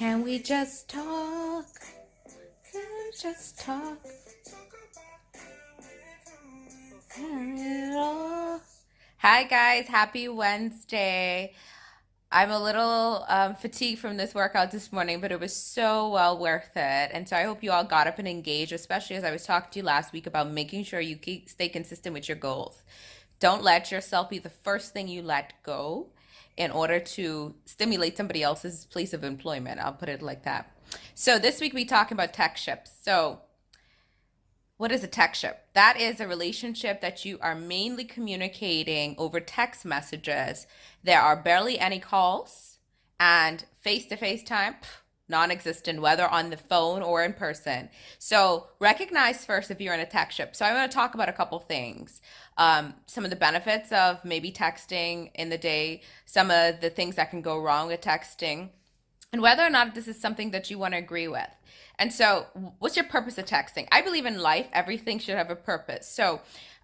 Can we just talk? Can we just talk? Hi guys, happy Wednesday. I'm a little fatigued from this workout this morning, but it was so well worth it. And so I hope you all got up and engaged, especially as I was talking to you last week about making sure you stay consistent with your goals. Don't let yourself be the first thing you let go in order to stimulate somebody else's place of employment. I'll put it like that. So this week we talking about Textships. So what is a textship? That is a relationship that you are mainly communicating over text messages. There are barely any calls, and face-to-face time, non-existent, whether on the phone or in person. So recognize first if you're in a textship. So I want to talk about a couple things. Some of the benefits of maybe texting in the day, some of the things that can go wrong with texting, and whether or not this is something that you want to agree with. And so, what's your purpose of texting? I believe in life, everything should have a purpose. So,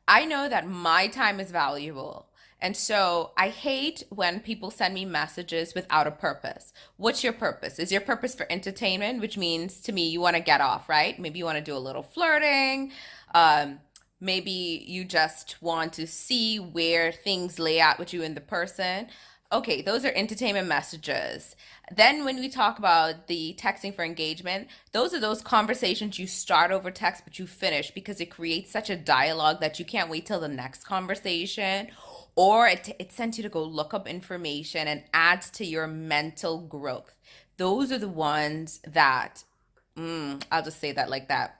I know that my time is valuable. And so, I hate when people send me messages without a purpose. What's your purpose? Is your purpose for entertainment, which means to me you want to get off, right? Maybe you want to do a little flirting. Maybe you just want to see where things lay out with you and the person. Okay, those are entertainment messages. Then when we talk about the texting for engagement, those are those conversations you start over text, but you finish because it creates such a dialogue that you can't wait till the next conversation, or it sends you to go look up information and adds to your mental growth. Those are the ones that, I'll just say that like that.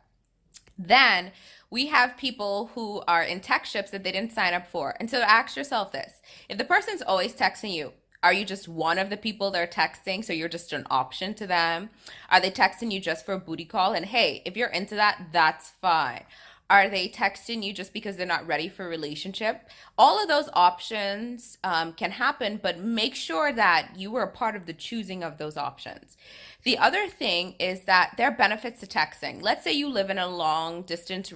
Then we have people who are in textships that they didn't sign up for. And so ask yourself this. If the person's always texting you, are you just one of the people they're texting, so you're just an option to them? Are they texting you just for a booty call? And hey, if you're into that, that's fine. Are they texting you just because they're not ready for a relationship? All of those options can happen, but make sure that you were a part of the choosing of those options. The other thing is that there are benefits to texting. Let's say you live in a long distance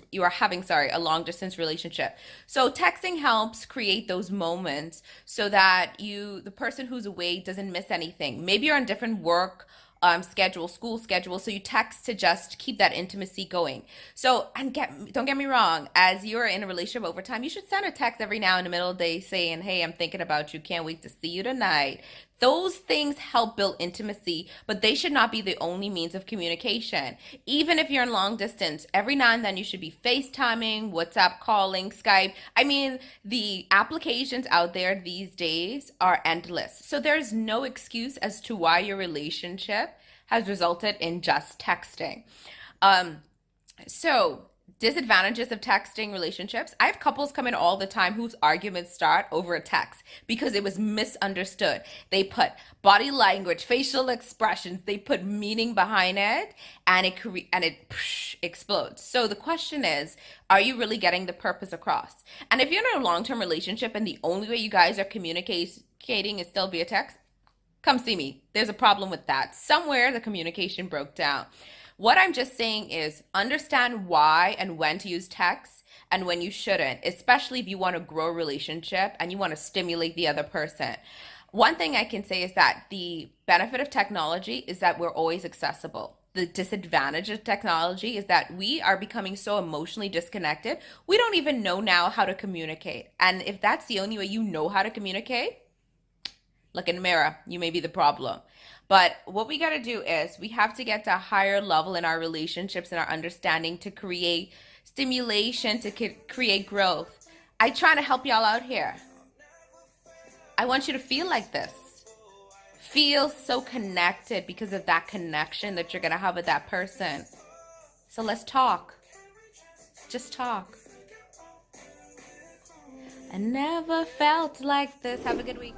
relationship. So texting helps create those moments so that the person who's away doesn't miss anything. Maybe you're on different work school schedule, so you text to just keep that intimacy going. So, and don't get me wrong, as you're in a relationship over time, you should send a text every now in the middle of the day saying, hey, I'm thinking about you, can't wait to see you tonight. Those things help build intimacy, but they should not be the only means of communication. Even if you're in long distance, every now and then you should be FaceTiming, WhatsApp calling, Skype. I mean, the applications out there these days are endless. So there's no excuse as to why your relationship has resulted in just texting. So disadvantages of texting relationships. I have couples come in all the time whose arguments start over a text because it was misunderstood. They put body language, facial expressions, they put meaning behind it, and it explodes. So the question is, are you really getting the purpose across? And if you're in a long-term relationship and the only way you guys are communicating is still via text, come see me. There's a problem with that. Somewhere the communication broke down. What I'm just saying is understand why and when to use text and when you shouldn't, especially if you want to grow a relationship and you want to stimulate the other person. One thing I can say is that the benefit of technology is that we're always accessible. The disadvantage of technology is that we are becoming so emotionally disconnected, we don't even know now how to communicate. And if that's the only way you know how to communicate, look in the mirror, you may be the problem. But what we got to do is we have to get to a higher level in our relationships and our understanding to create stimulation, to create growth. I try to help y'all out here. I want you to feel like this. Feel so connected because of that connection that you're going to have with that person. So let's talk. Just talk. I never felt like this. Have a good week.